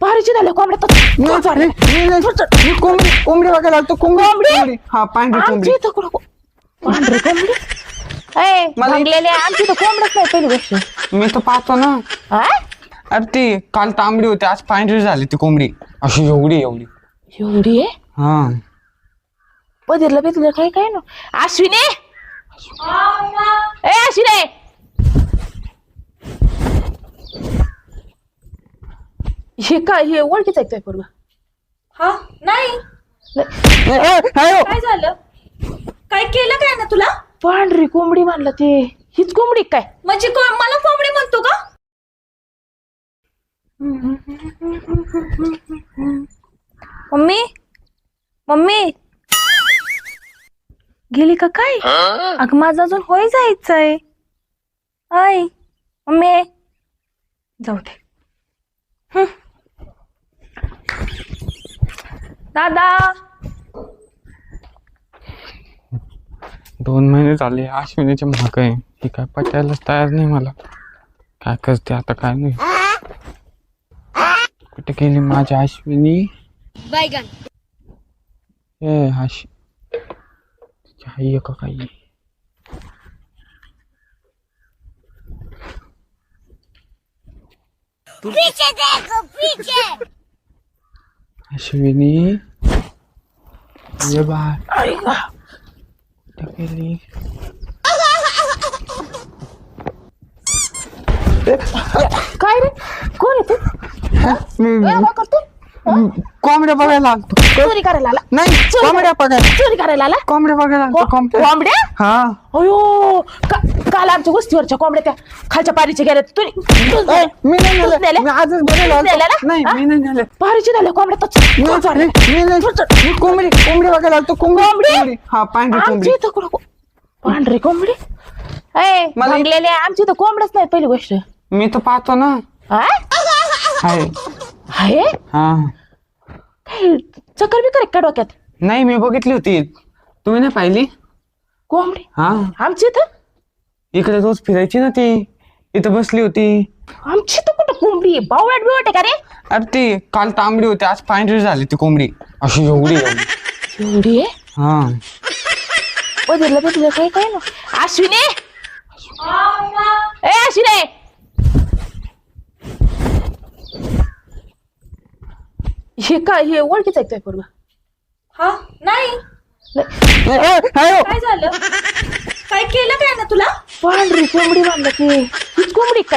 पारीची झाल्या कोंबड्या कोंबडी बघायला आलतो. कोंबडी हा पांढरी कोंबडी. आमची इथं कुठं पांढरी कोंबडी ए भंगलेले आमची तर कोंबडच नाही पहिली गोष्ट. मी तर पाहतो ना. हा अरे ती काल तांबडी होती आज पांढरी झाली ती कोंबडी अशी एवढी एवढी. एवढी आहे हा बदललं बेदलं काय काय ना. अश्विनी ए अश्विनी हे काय हे ओळखीच आहे काय पोरगा. हा नाही हायो. काय झालं काय केलं काय ना तुला पांढरी कोंबडी म्हणलं ते हीच कोंबडी काय. म्हणजे मला कोंबडी म्हणतो का मम्मी मम्मी गेली का काय अगं माझं अजून होय जायचंय आय मम्मी जाऊ दे दादा 2 महिने झाले अश्विनीच्या माग आहे. ती काय पटायलाच तयार नाही मला. काय करते आता काय नाही. कुठे गेली माझी अश्विनी. ए आई का काही. पीछे देखो पीछे अश्विनी ये बाय कुठे गेली. काय रे कोण येते करतो कोंबड्या बघायला आलतो. चोरी करायला आला. नाही कोंबड्या बघायला. चोरी करायला आला कोंबड्या बघायला आलतो. कोंबड्या हा अयो काल आमच्या गोष्टीवरच्या कोंबड्या त्या खालच्या पारीच्या गेल्या. मी नाही नेलं. मी आजच बघायला आलतो. नाही मी नाही नेलं. पारीची झाल्या कोंबड्या मी कोंबडी बघायला आलतो. कोंबडी हा पांढरी आमची कोंबडी. इथं कुठं पांढरी कोंबडी ए भंगलेले आमची तर कोंबडच नाही पहिली गोष्ट. मी तर पाहतो ना. हा हाय आहे हा काय चक्कर बी करे का डोक्यात. नाही मी बघितली होती. तुम्ही नाही पाहिली. कोंबडी हा आमची इथं इकडे रोज फिरायची ना ती. इथं बसली होती. आमची तर कुठं कोंबडी बावट बिवट आहे का रे. अरे ती काल तांबडी होती आज पांढरी झाली ती कोंबडी अशी एवढी एवढी. एवढी आहे हा बदललं काय काय ना. अश्विनी ए अश्विनी हे काय हे ओळखीच आहे काय पोरगा. हा नाही हायो. काय झालं काय केलं काय ना तुला पांढरी कोंबडी म्हणलं ते हीच कोंबडी काय.